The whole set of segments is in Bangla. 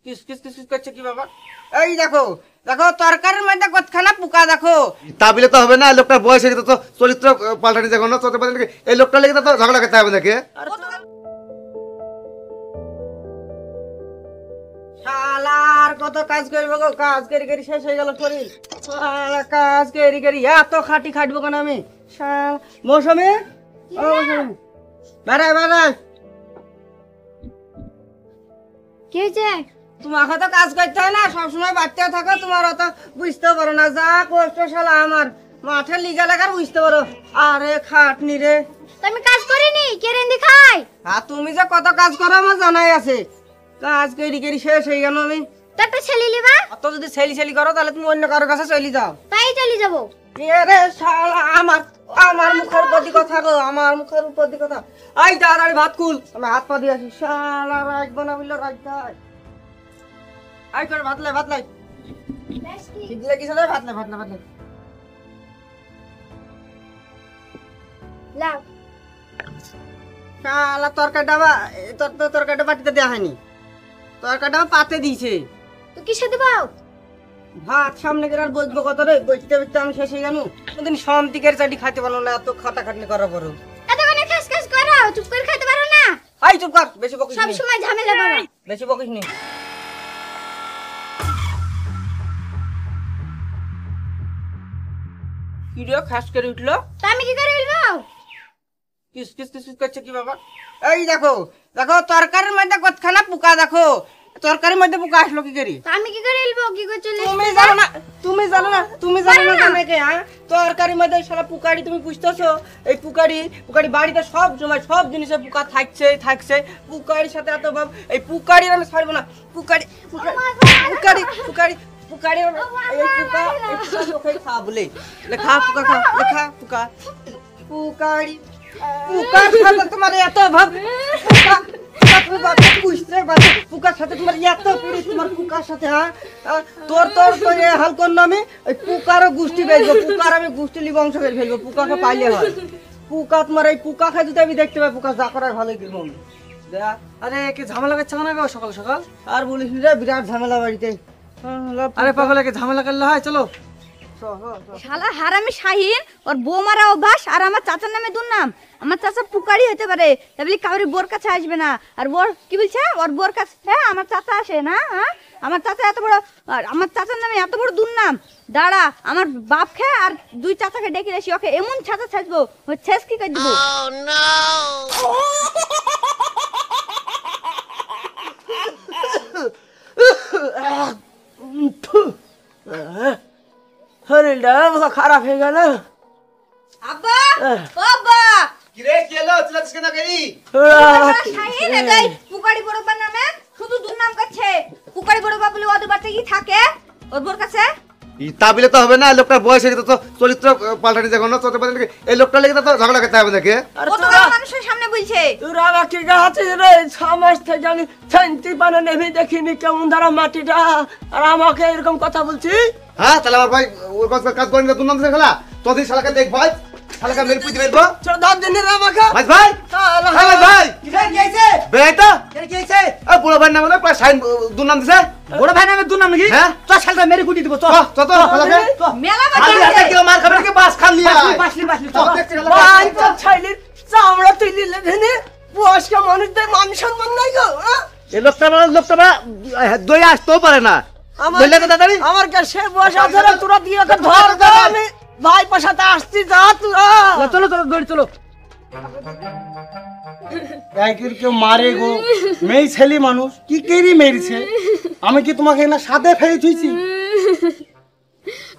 কিস কিস কিস কিস করছে কি বাবা? এই দেখো দেখো তরকারির মধ্যে কতখানা পোকা দেখো। তা বলে তো হবে না, লোকটার বয়স হয়ে গেছে তো চরিত্র পাল্টানি দেখো না, চলতে পারে এই লোকটা লেগে তো ঝগড়া করতে হবে নাকি? শালার কত কাজ করবো গো, কাজ করি করি শেষ হয়ে গেল শরীর। শালা কাজ করি করি এত খাটি খাটবো কেন আমি? শালা মৌসুমী, ও মৌসুমী বেড়াই বেড়াই। কি হয়েছে? তোমাকে তো কাজ করতে হয় না, সবসময় বাড়তে থাকো, তোমার অত বুঝতে পারো না। যা কষ্ট শালা আমার মাঠে লিগা লাগার বুঝতে পারো। আরে খাটনি রে, তুমি কাজ করিনি কে রেন্দি খাই? আর তুমি যে কত কাজ করো আমার জানাই আছে। কাজ করি করি শেষ হয়ে গেল আমি। তো একটা ছেলে লিবা? অত যদি ছেলি ছেলি করো তাহলে তুমি অন্য কারোর কাছে চলে যাও। তাই চলে যাবো। রে শালা আমার আমার মুখের প্রতি কথা গো, আমার মুখের প্রতি কথা। আই তাড়াতাড়ি ভাত কুল, আমি হাত পা দিয়ে আসি। শালা রাখবো না বললে রাখতে হয়। আই করে ভাত লাই ভাত লাই। ঠিক লাগিছে রে, ভাত লাই ভাত লাই ভাত লাই। লাও। শালা তরকারিটা বাটিতে দেওয়া হয়নি, তরকারিটা পাতে দিয়েছে। তো কিসে দিবাও? ভাত সামনে করে আর বসবো কত রে, বসতে বসতে আমি শেষ হয়ে গেল। কোনদিন শান্তিকের চাটি খাইতে পারলো না, এত খাটাখাটনি করার পরও। এতক্ষণে খাস খাস করো, চুপ করে খেতে পারো না? আই চুপ কর, বেশি বকিস সব নি, সময় ঝামেলা করো। বেশি বকিস নি। কি রে খাস করে উঠলো? তো আমি কি করে বলবো? কিস কিস কিস কিস করছে কি বাবা? এই দেখো দেখো তরকারির মধ্যে কতখানা পোকা দেখো। তরকারির মধ্যে পোকা আসলো কি করি? তো আমি কি করে বলবো? কি করে চলে? তুমি জানো না, তুমি জানো না, তুমি জানো না জানাকে? হ্যাঁ, তরকারির মধ্যে শালা পুকাড়ি তুমি বুঝতেছো? এই পুকাড়ি পুকাড়ি বাড়িতে সব সময় সব জিনিসে পোকা থাকছে থাকছে। পুকাড়ির সাথে এত ভাব, এই পুকাড়ির আমি ছাড়বো না। পুকাড়ি পুকাড়ি পুকাড়ি পুকাড়ি পুকাড়ি এই পোকা চোখে খা বলে লেখা পোকা খা লেখা পোকা পুকাড়ি পোকার সাথে তোমার এত ভাব। পুকার সাথে তোমার এত পিড়ি, তোমার পুকার সাথে। হ্যাঁ, তোর তোর তোর হাল কর না আমি ওই পুকারও গোষ্ঠী বেরবো, পুকার আমি গোষ্ঠী বংশ করে ফেলবো। পুকাকে পাইলে হয়, পুকা তোমার এই পুকা খাই যদি আমি দেখতে পাই, পুকা যা করার ভালোই করবো আমি। আরে কি ঝামেলা করছে না গো সকাল সকাল? আর বলিস রে, বিরাট ঝামেলা বাড়িতে। আরে পাগলাকে ঝামেলা করলে হয়, চলো। শালা হারামি শাহিন, ওর বৌমারা অভ্যাস, আর আমার চাচার নামে দুর্নাম। আমার চাচা পুকারি হতে পারে, তা বলি কাউরি বোর কাছে আসবে না। আর বোর কি বলছে? ওর বোর কাছে হ্যাঁ আমার চাচা আসে না। হ্যাঁ, আমার চাচা এত বড়, আমার চাচার নামে এত বড় দুর্নাম। দাঁড়া, আমার বাপ খে আর দুই চাচাকে ডেকে আসি, ওকে এমন চাচা ছাড়বো, ওই শেষ কি করে দিব। শরীরটা খারাপ হয়ে গেল। আব্বা, ও আব্বা, কি রে কি হলো, চিল্লাছিস কেন করি? শাহিন এটাই পুকারি বড়বার নামে শুধু দুর্নাম করছে। পুকারি বড়বা বলে ওদের বাড়িতে কি থাকে ওর বোর কাছে? তা বলে তো হবে না, লোকটার বয়স হয়ে গেছে তো চরিত্র পাল্টানি দেখো না, চলতে পারে এই লোকটা লেগে তো ঝগড়া করতে হবে নাকি? কত মানুষের সামনে বলছে। তোরা আমাকে গাছে রে 6 মাস থেকে আমি শান্তি পানে নেমে দেখিনি কেমন ধারা মাটিটা, আর আমাকে এরকম কথা বলছি। হ্যাঁ, তাহলে আমার ভাই ওর কাজ করেন না, তোর নাম খেলা তোদের শালাকে দেখ ভাই, শালাকে মেরে পুঁতে ফেলবো। চলো 10 দিনের আমাকে ভাই ভাই ভাই কি হয়েছে? বেটা কি হয়েছে? বুড়ো ভাই নাম বলে প্রায় সাইন দুর্নাম দিছে। বড় ভাই নামে দুর্নাম নাকি? হ্যাঁ, তো শালটা মেরে কুটি দিব। চল তো শালাকে মেলা আরে বাজে কেউ মার খাবে নাকি, বাস খান লিয়া বাসলি চল, দেখছি শালা। ভাই তো ছাইলির চামড়া তুই নিলে ধেনে বয়স্ক মানুষদের মান সম্মান নাই গো। এই লোকটা দই আসতেও পারে না, বললে তো দাদারি আমার কাছে বয়স আছে রে, তোরা দিয়ে ওকে ধর ধর, আমি ভাই পাশাতে আসছি, যা তোরা। চলো চলো দৌড়ি চলো। কেউ মারে গো, মেয়ে ছেলে মানুষ কি কেরি মেরেছে? আমি কি তোমাকে না সাথে ফেলে থুইছি?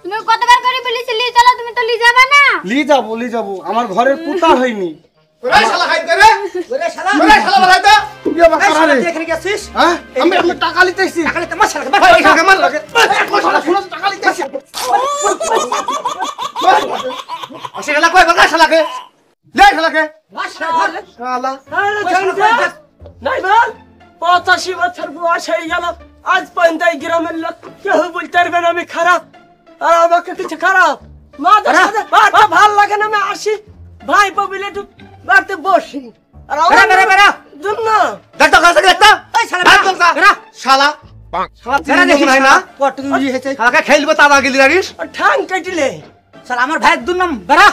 তুমি কতবার করে বলেছিলি চলো, তুমি তো লি যাবে না। লি যাবো আমার ঘরের পুতা হয়নি। ওরে শালা খাই করে ওরে শালা বাড়াই দা কি বাবা কারে? এখানে কি আছিস? হ্যাঁ, আমি টাকা লিতেছি। তাহলে তোমার শালা ভাই শালা মার লাগে শালা শুনো, টাকা লিতেছি। আসে গেলা কই বাগা শালাকে লে শালাকে শালা নাই বল 85 বছর বয়স হয়ে গেল, আজ পর্যন্ত এই গ্রামের লোক কেউ বলতে পারবে না আমি খারাপ, আর আমাকে কিছু খারাপ মা ভাল লাগে না। আমি আসি ভাই বলে একটু বাড়িতে বসি, আর আমার জন্য দেখতো কাছে দেখতো শালা শালা চিনি মনে হয় না কটুক হয়েছে শালাকে খেলবো তা গেলি জানিস ঠ্যাং কেটিলে শালা আমার ভাইয়ের দুর্নাম বেড়া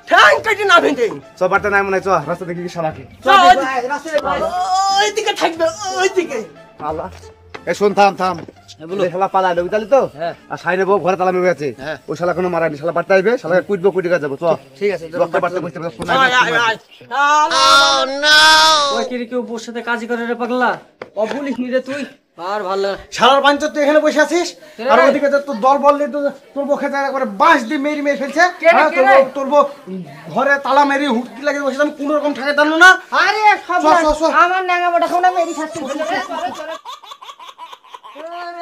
ঠ্যাং কেটে না ভেঙে সব বাড়তে নাই মনে হয় চ রাস্তা দেখি কি শালাকে ওইদিকে থাকবে ওইদিকে শালা এ শোন থাম থাম এই শালা পালাইলো বুঝলি তো আর সাইনে বউ ঘরে তালা মেরে আছে ওই শালা কোনো মারানি শালা বাড়তে আসবে শালাকে কুটবো কুটি কাজ যাবো চ ঠিক আছে রক্ত বাড়তে বুঝতে পারছিস ওই কি রে কেউ বোর সাথে কাজ করে রে পাগলা অভুলিস নি রে তুই আর ভালো শালার পাঞ্চর তুই এখানে বসে আছিস আর ওদিকে তোর দল বল দিয়ে তোর বউ খেতে একবারে বাঁশ দিয়ে মেরে ফেলছে হ্যাঁ, তোর বউ ঘরে তালা মেরে হুটকি লাগে বসে আমি কোনো রকম ঠেকে জানো না আরে সব আমার ন্যাঙা বড় কোনা মেরি খাচ্ছি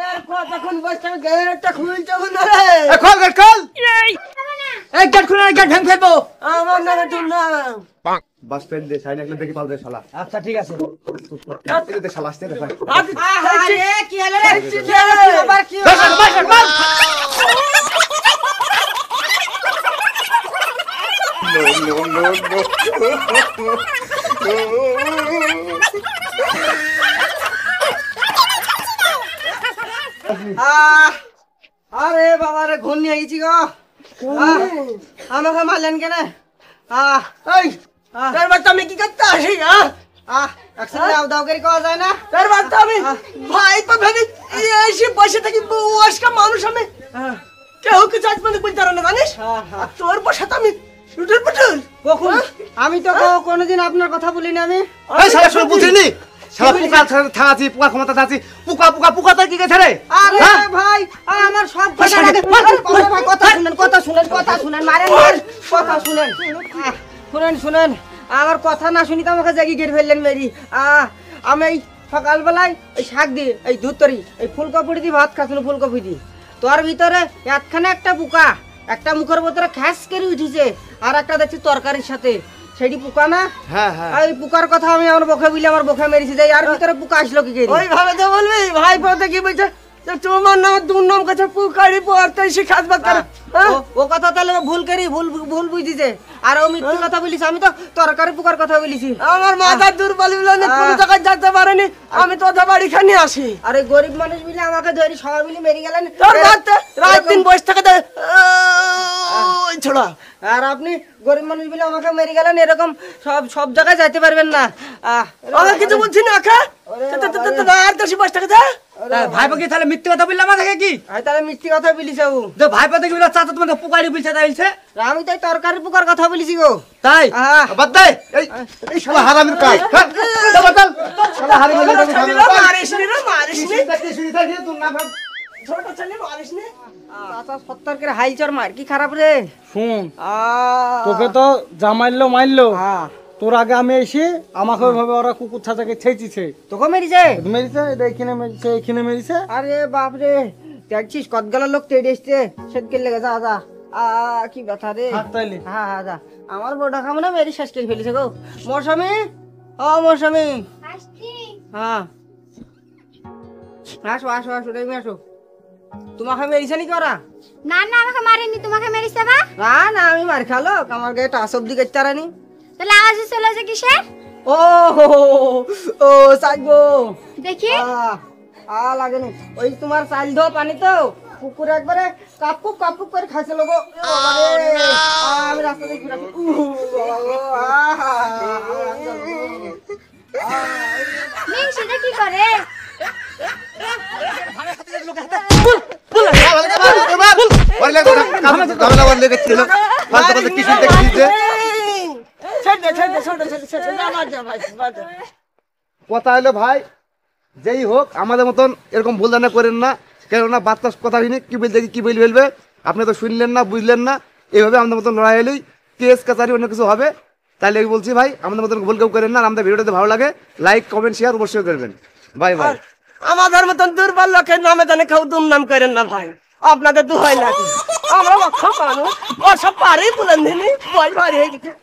আর কতক্ষণ বসে গেটটা খুলতে হবে রে খোল গেট খোল এই গেট খুলে গেট ভেঙে ফেলবো আমার নামে তুই না বাস পেন দে সাইনে একলে দেখি পাল দে শালা আচ্ছা ঠিক আছে এই দে শালা আসতে দে ভাই আরে কি হলো রে আবার কি আরে বাবা রে ঘুম নিয়ে গেছি গো আমাকে মারলেন কেন এই তার বাচ্চা আমি কি করতে আসি একসাথে দাও দাও করে কওয়া যায় না তার বাচ্চা আমি ভাই তো ভেবে এসে বসে থাকি বয়স্ক মানুষ আমি কেউ কিছু আজ পর্যন্ত বলতে পারো না জানিস আর তোর বসে তো আমি লুটুর পুটুল কখন আমি তো কোনোদিন আপনার কথা বলিনি আমি এই শালা শুনে বুঝিনি শালা পোকা থাকাছি পোকা ক্ষমতা থাকাছি পোকা পোকা পোকা তো কি গেছে রে আরে ভাই আমার সব কথা কথা শুনেন মারেন কথা শুনেন শুনেন আমার কথা না শুনি তো আমাকে জাগি গেট ফেললেন মেরি আমি এই সকালবেলায় এই শাক দিয়ে এই ধুতরি এই ফুলকপি দিয়ে ভাত খাচ্ছিল ফুলকপি দিয়ে তোর ভিতরে একখানে একটা পোকা একটা মুখের ভিতরে খ্যাস করে উঠিছে আর একটা দেখছি তরকারির সাথে সেটি পোকা না হ্যাঁ হ্যাঁ এই পোকার কথা আমি আমার বকে বলি আমার বকে মেরেছি যাই আর ভিতরে পোকা আসলো কি করে ওইভাবে তো বলবি ভাই পদে কি বলছে তোমার নাম দুর্নাম কাছে পুকারি পড়তে শিখাত করে ও কথা তাহলে ভুল করি ভুল বুঝিছে আর ও মিথ্যে কথা বলিস আমি তো তরকারি পোকার কথা বলিছি আমার মাথা দুর্বল বলে কোন জায়গায় যেতে পারেনি আমি তো বাড়ি খানি আসি আরে গরিব মানুষ মিলে আমাকে ধরি সবাই মিলে মেরে গেলেন তোর রাত দিন বসে থাকে ওই ছোড়া আর আপনি গরিব মানুষ মিলে আমাকে মেরে গেলেন এরকম সব জায়গায় যাইতে পারবেন না আমি কিছু বলছি না আখা আর তো বসে থাকে ভাই বাকি তাহলে মিথ্যে কথা বললাম আমাকে কি তাহলে মিষ্টি কথা বলিস যে ভাই পাতে কি বলে চাচা তোমাকে পুকারি বলছে তাইছে আমি তাই তরকারি পোকার কথা বলিছি গো তাই বাদ দে এই শালা হারামির কাজ বাতাল শালা হারামি মারিস নি রে মারিস নি শুনি থাকি তোর না ছোট ছেলে মারিস নি চাচা 70 করে হাইচর মার কি খারাপ রে শুন তোকে তো জামাইলো মারলো তোর আগে আমি এসে আমাকে ওইভাবে ওরা কুকুর ছাতাকে ছেঁচিছে তোকে মেরিছে মেরেছে এটা এখানে মেরেছে এখানে মেরেছে আরে বাপ রে দেখছিস কতগুলো লোক তেড়ে এসছে সেদিকে লেগে যা যা কি ব্যথা রে হাত তাইলে হ্যাঁ যা আমার বড় খামো না মেরি শেষ করে ফেলেছে গো মৌসুমি ও মৌসুমি হ্যাঁ আসো তুমি আসো তোমাকে মেরিছে নাকি ওরা না না আমাকে মারেনি তোমাকে মেরেছে বা না আমি মার খালো আমার গায়ে টা সবজি করতে পারানি তাহলে আওয়াজ চলে যে কিসের ও সাইগো দেখি লাগে না ওই তোমার চাল ধোয়া পানি তো পুকুরে একবারে কাপুক করে খাইছিল গো আমি রাস্তা দিয়ে ঘুরে সেটা কি করে কথা হলো ভাই যেই হোক আমাদের মতন এরকম ভুল ধারণা করেন না কেননা বাচ্চা কথা শুনে কি বলতে কি বলে ফেলবে আপনি তো শুনলেন না বুঝলেন না এইভাবে আমাদের মতন লড়াই হলেই কেস কাছারি অন্য কিছু হবে তাহলে বলছি ভাই আমাদের মতন ভুল কেউ করেন না আর আমাদের ভিডিওটাতে ভালো লাগে লাইক কমেন্ট শেয়ার অবশ্যই করবেন বাই বাই আমাদের মতন দুর্বল লোকের নামে জানে কেউ দুর্নাম করেন না ভাই আপনাদের দোহাই লাগে আমরা অক্ষম মানুষ ও সব পারেই বলেন দিনি ভয় ভারী হয়ে গেছে